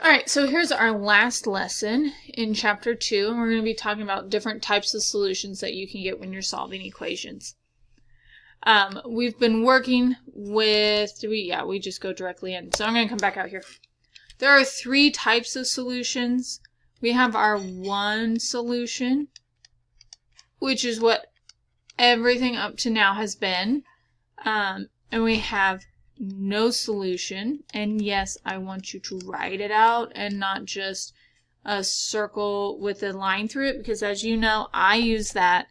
Alright, so here's our last lesson in chapter 2, and we're going to be talking about different types of solutions that you can get when you're solving equations. We've been working with, we just go directly in. So I'm going to come back out here. There are 3 types of solutions. We have our one solution, which is what everything up to now has been. And we have no solution, and yes, I want you to write it out and not just a circle with a line through it, because as you know, I use that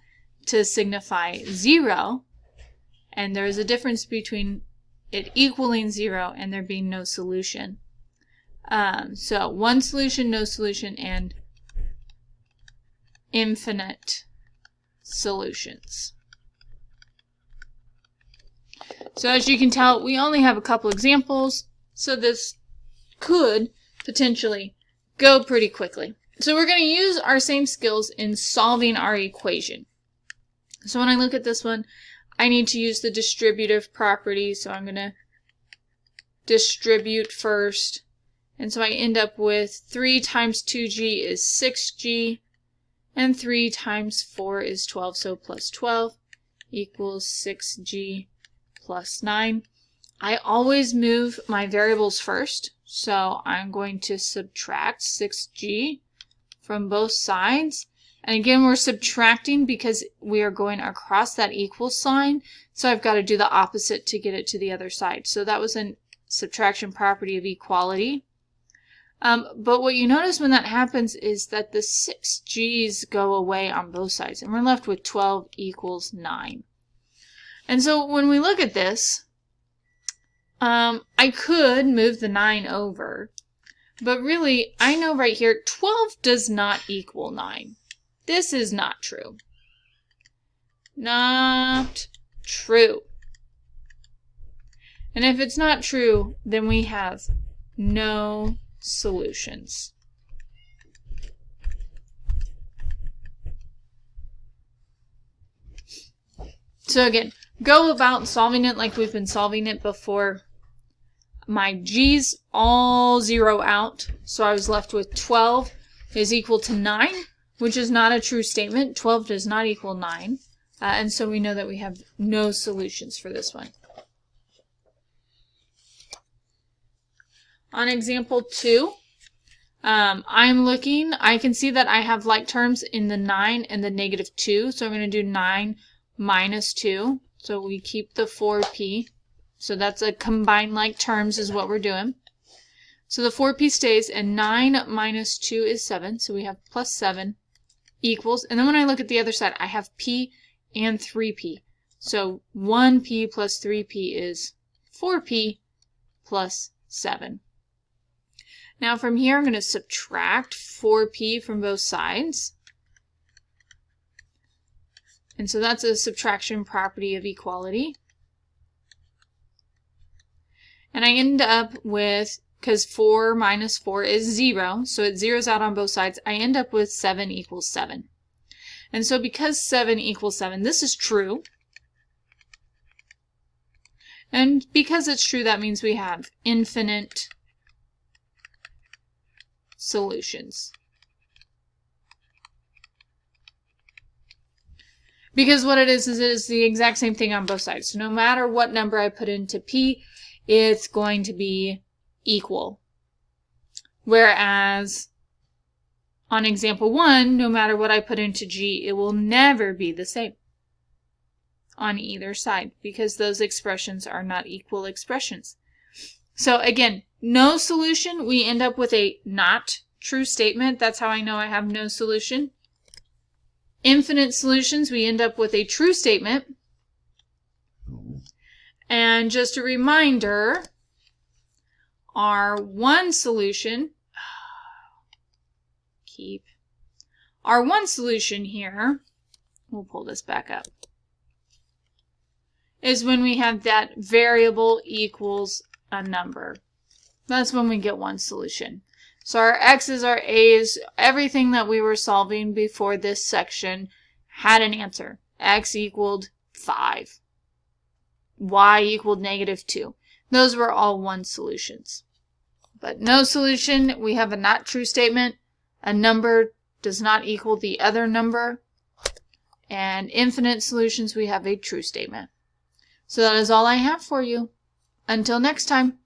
to signify 0, and there is a difference between it equaling 0 and there being no solution. So one solution, no solution, and infinite solutions. So as you can tell, we only have a couple examples, so this could potentially go pretty quickly. So we're going to use our same skills in solving our equation. So when I look at this one, I need to use the distributive property, so I'm going to distribute first. And so I end up with 3 times 2g is 6g, and 3 times 4 is 12, so plus 12 equals 6g plus 9. I always move my variables first, so I'm going to subtract 6g from both sides. And again, we're subtracting because we are going across that equal sign, so I've got to do the opposite to get it to the other side. So that was a subtraction property of equality. But what you notice when that happens is that the 6g's go away on both sides, and we're left with 12 equals 9. And so when we look at this, I could move the 9 over, but really, I know right here, 12 does not equal 9. This is not true. Not true. And if it's not true, then we have no solutions. So again, go about solving it like we've been solving it before. My g's all zero out, so I was left with 12 is equal to 9, which is not a true statement. 12 does not equal 9, and so we know that we have no solutions for this one. On example 2, I'm looking, I can see that I have like terms in the 9 and the negative 2, so I'm going to do 9 minus 2. So we keep the 4p. So that's a combined like terms is what we're doing. So the 4p stays, and 9 minus 2 is 7. So we have plus 7 equals. And then when I look at the other side, I have p and 3p. So 1p plus 3p is 4p plus 7. Now from here, I'm going to subtract 4p from both sides. And so that's a subtraction property of equality. And I end up with, because 4 minus 4 is 0, so it zeroes out on both sides, I end up with 7 equals 7. And so because 7 equals 7, this is true. And because it's true, that means we have infinite solutions. Because what it is the exact same thing on both sides. So no matter what number I put into p, it's going to be equal. Whereas on example 1, no matter what I put into g, it will never be the same on either side, because those expressions are not equal expressions. So again, no solution, we end up with a not true statement. That's how I know I have no solution. Infinite solutions, we end up with a true statement. And just a reminder, our one solution, our one solution here, we'll pull this back up, is when we have that variable equals a number. That's when we get one solution. So our x's, our a's, everything that we were solving before this section had an answer. X equaled 5. Y equaled -2. Those were all one solutions. But no solution, we have a not true statement. A number does not equal the other number. And infinite solutions, we have a true statement. So that is all I have for you. Until next time.